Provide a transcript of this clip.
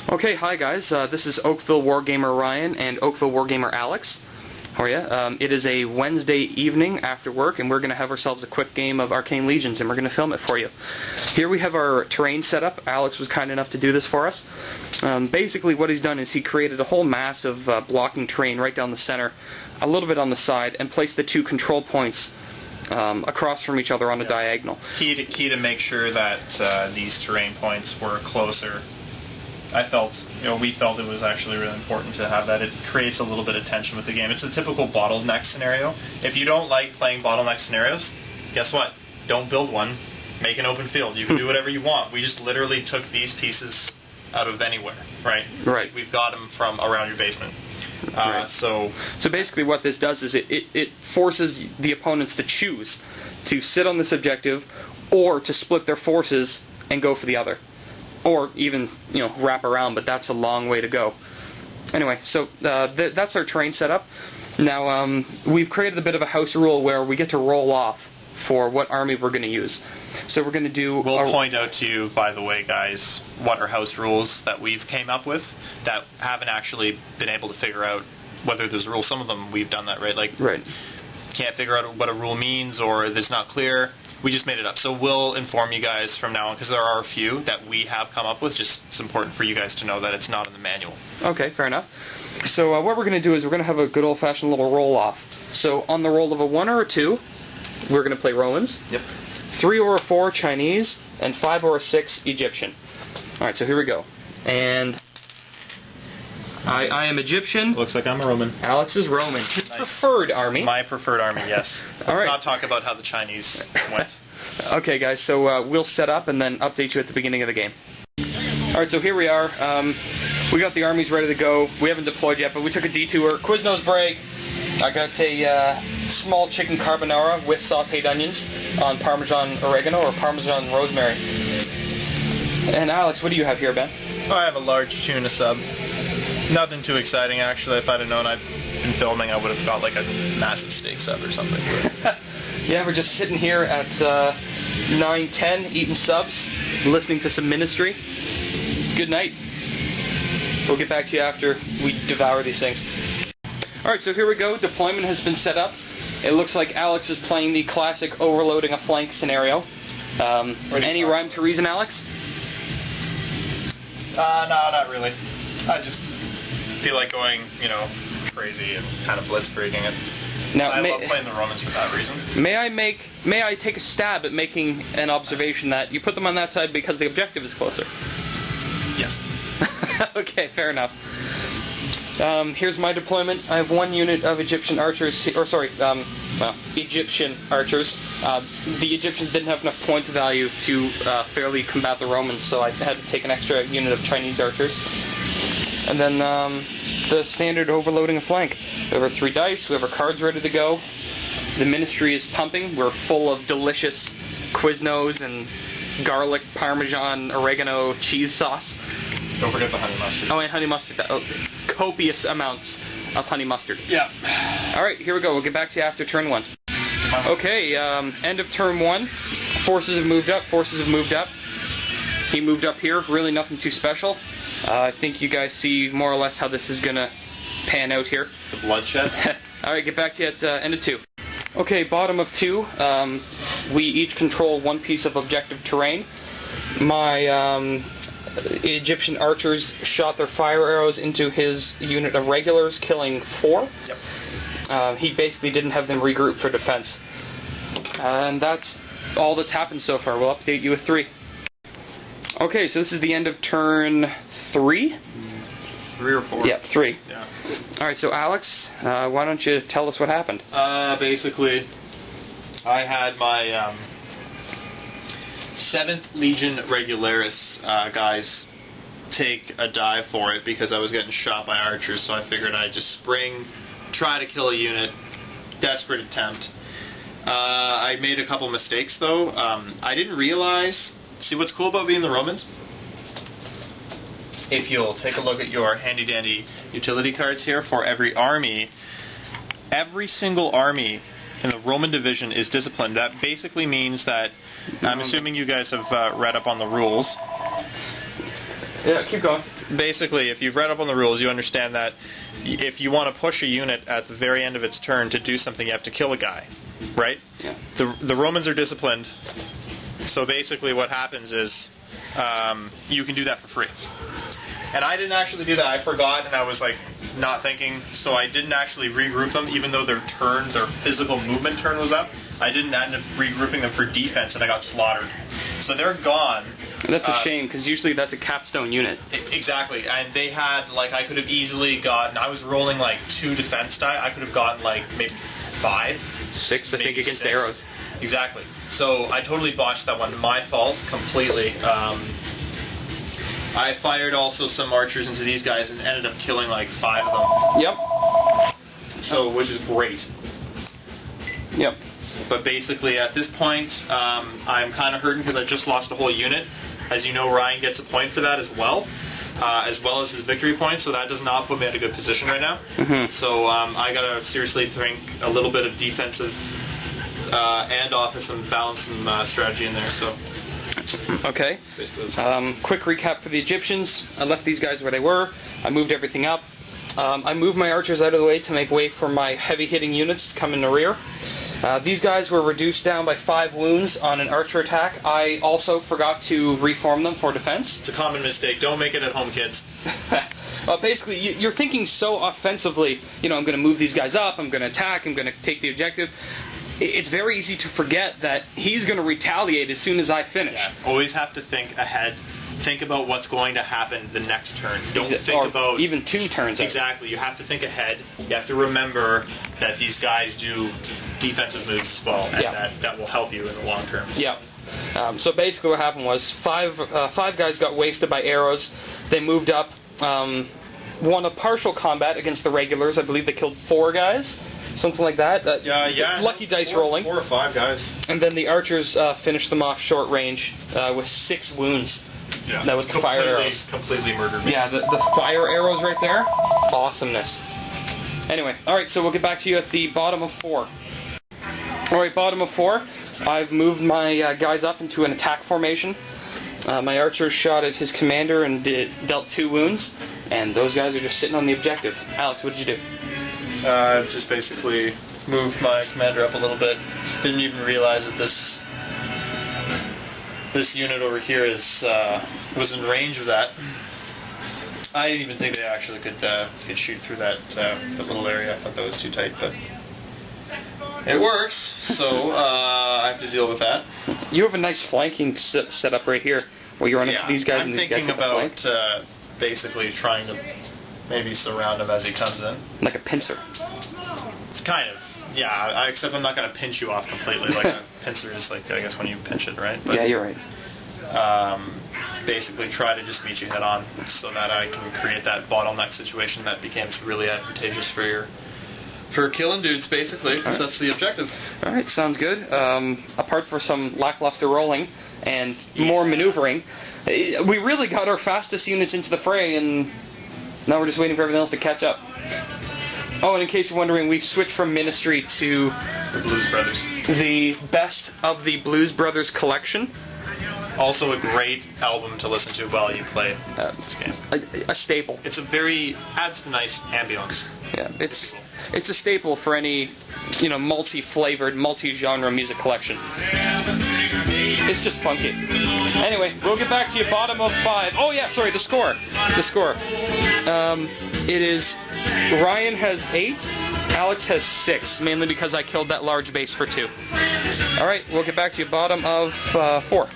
Okay, hi guys. This is Oakville Wargamer Ryan and Oakville Wargamer Alex. How are ya? It is a Wednesday evening after work, and we're going to have ourselves a quick game of Arcane Legions, and we're going to film it for you. Here we have our terrain set up. Alex was kind enough to do this for us. Basically, what he's done is he created a whole mass of blocking terrain right down the center, a little bit on the side, and placed the two control points across from each other on a diagonal. Key to make sure that these terrain points were closer. We felt it was actually really important to have that. It creates a little bit of tension with the game. It's a typical bottleneck scenario. If you don't like playing bottleneck scenarios, guess what? Don't build one. Make an open field. You can do whatever you want. We just literally took these pieces out of anywhere, right? Right. We've got them from around your basement. Right. So basically what this does is it forces the opponents to choose to sit on this objective or to split their forces and go for the other. Or even, wrap around, but that's a long way to go. Anyway, so that's our terrain setup. Now, we've created a bit of a house rule where we get to roll off for what army we're going to use. So we're going to do... We'll point out to you, by the way, guys, what are house rules that we've came up with that haven't actually been able to figure out whether there's a rule. Some of them we've done that, right? Right. Can't figure out what a rule means or it's not clear. We just made it up. So we'll inform you guys from now on, because there are a few that we have come up with. Just it's important for you guys to know that it's not in the manual. Okay, fair enough. So what we're going to do is we're going to have a good old-fashioned little roll-off. So on the roll of a 1 or a 2, we're going to play Romans. Yep. 3 or a 4, Chinese. And 5 or a 6, Egyptian. Alright, so here we go. And... I am Egyptian. Looks like I'm a Roman. Alex is Roman. His preferred army. My preferred army, yes. Let's not talk about how the Chinese went. Okay, guys, so we'll set up and then update you at the beginning of the game. Alright, so here we are. We got the armies ready to go. We haven't deployed yet, but we took a detour. Quiznos break. I got a small chicken carbonara with sauteed onions on Parmesan oregano or Parmesan rosemary. And Alex, what do you have here, Ben? I have a large tuna sub. Nothing too exciting, actually. If I'd have known I'd been filming, I would have got like a massive steak sub or something. Yeah, we're just sitting here at 9:10, eating subs, listening to some ministry. Good night. We'll get back to you after we devour these things. Alright, so here we go. Deployment has been set up. It looks like Alex is playing the classic overloading a flank scenario. Any rhyme to reason, Alex? No, not really. I just feel like going, crazy and kind of blitzkrieging it. Now, I love playing the Romans for that reason. May I take a stab at making an observation that you put them on that side because the objective is closer? Yes. Okay, fair enough. Here's my deployment. I have 1 unit of Egyptian archers, Egyptian archers. The Egyptians didn't have enough points value to fairly combat the Romans, so I had to take an extra unit of Chinese archers. And then the standard overloading a flank. We have our 3 dice, we have our cards ready to go. The ministry is pumping. We're full of delicious Quiznos and garlic, Parmesan, oregano, cheese sauce. Don't forget the honey mustard. Oh, and honey mustard. Copious amounts of honey mustard. Yeah. Alright, here we go. We'll get back to you after turn 1. Okay, end of turn 1. Forces have moved up. He moved up here. Really nothing too special. I think you guys see more or less how this is going to pan out here. The bloodshed. Alright, get back to you at end of 2. Okay, bottom of 2. We each control 1 piece of objective terrain. My Egyptian archers shot their fire arrows into his unit of regulars, killing 4. Yep. He basically didn't have them regroup for defense. And that's all that's happened so far. We'll update you with 3. Okay, so this is the end of turn 3? 3 or 4. Yeah, 3. Yeah. Alright, so Alex, why don't you tell us what happened? Basically, I had my 7th Legion Regularis guys take a dive for it because I was getting shot by archers, so I figured I'd just spring, try to kill a unit, desperate attempt. I made a couple mistakes though. I didn't realize, see what's cool about being the Romans? If you'll take a look at your handy dandy utility cards here for every army, every single army in the Roman division is disciplined. That basically means that, I'm assuming you guys have read up on the rules. Yeah, keep going. Basically, if you've read up on the rules, you understand that if you want to push a unit at the very end of its turn to do something, you have to kill a guy, right? Yeah. The Romans are disciplined, so basically what happens is you can do that for free. And I didn't actually do that. I forgot, and I was like not thinking, so I didn't actually regroup them, even though their physical movement turn was up. I didn't end up regrouping them for defense, and I got slaughtered. So they're gone. And that's a shame, because usually that's a capstone unit. Exactly. And they had, like, I could have easily gotten, I was rolling like 2 defense die. I could have gotten like maybe 5. 6, I think, against arrows. Exactly. So I totally botched that one. My fault, completely. I fired also some archers into these guys and ended up killing like 5 of them. Yep. So, which is great. Yep. But basically, at this point, I'm kind of hurting because I just lost a whole unit. As you know, Ryan gets a point for that as well as his victory point, so that does not put me at a good position right now. Mm-hmm. So I got to seriously think a little bit of defensive and offensive balance and strategy in there. So. Okay. Quick recap for the Egyptians. I left these guys where they were. I moved everything up. I moved my archers out of the way to make way for my heavy-hitting units to come in the rear. These guys were reduced down by 5 wounds on an archer attack. I also forgot to reform them for defense. It's a common mistake. Don't make it at home, kids. Basically, you're thinking so offensively. You know, I'm going to move these guys up. I'm going to attack. I'm going to take the objective. It's very easy to forget that he's going to retaliate as soon as I finish. Yeah, always have to think ahead. Think about what's going to happen the next turn. Don't think about even 2 turns. Exactly. You have to think ahead. You have to remember that these guys do defensive moves as well, and that will help you in the long term. Yeah. So basically, what happened was 5 guys got wasted by arrows. They moved up, won a partial combat against the regulars. I believe they killed 4 guys. Something like that. Lucky dice rolling. 4 or 5 guys. And then the archers finished them off short range with 6 wounds. Yeah. That was fire arrows. Completely murdered me. Yeah, the fire arrows right there. Awesomeness. Anyway, alright, so we'll get back to you at the bottom of 4. Alright, bottom of 4. I've moved my guys up into an attack formation. My archer shot at his commander and dealt 2 wounds. And those guys are just sitting on the objective. Alex, what did you do? Just basically moved my commander up a little bit. Didn't even realize that this unit over here was in range of that. I didn't even think they actually could shoot through that little area. I thought that was too tight, but it works. So I have to deal with that. You have a nice flanking setup right here, where you run into these guys and these guys. I'm thinking about basically trying to maybe surround him as he comes in. Like a pincer. Kind of. Yeah, except I'm not going to pinch you off completely. Like a pincer is like, I guess, when you pinch it, right? But, yeah, you're right. Basically try to just meet you head on so that I can create that bottleneck situation that becomes really advantageous for killing dudes, basically, because that's the objective. Alright, sounds good. Apart from some lackluster rolling and more maneuvering, we really got our fastest units into the fray, and now we're just waiting for everything else to catch up. Oh, and in case you're wondering, we've switched from Ministry to the Blues Brothers. The best of the Blues Brothers collection. Also a great album to listen to while you play this game. A staple. It's adds a nice ambience. Yeah, it's a staple for any, multi-flavored, multi-genre music collection. It's just funky. Anyway, we'll get back to you. Bottom of 5. Oh yeah, sorry, the score. It is Ryan has 8, Alex has 6, mainly because I killed that large base for 2. Alright, we'll get back to you. Bottom of 4.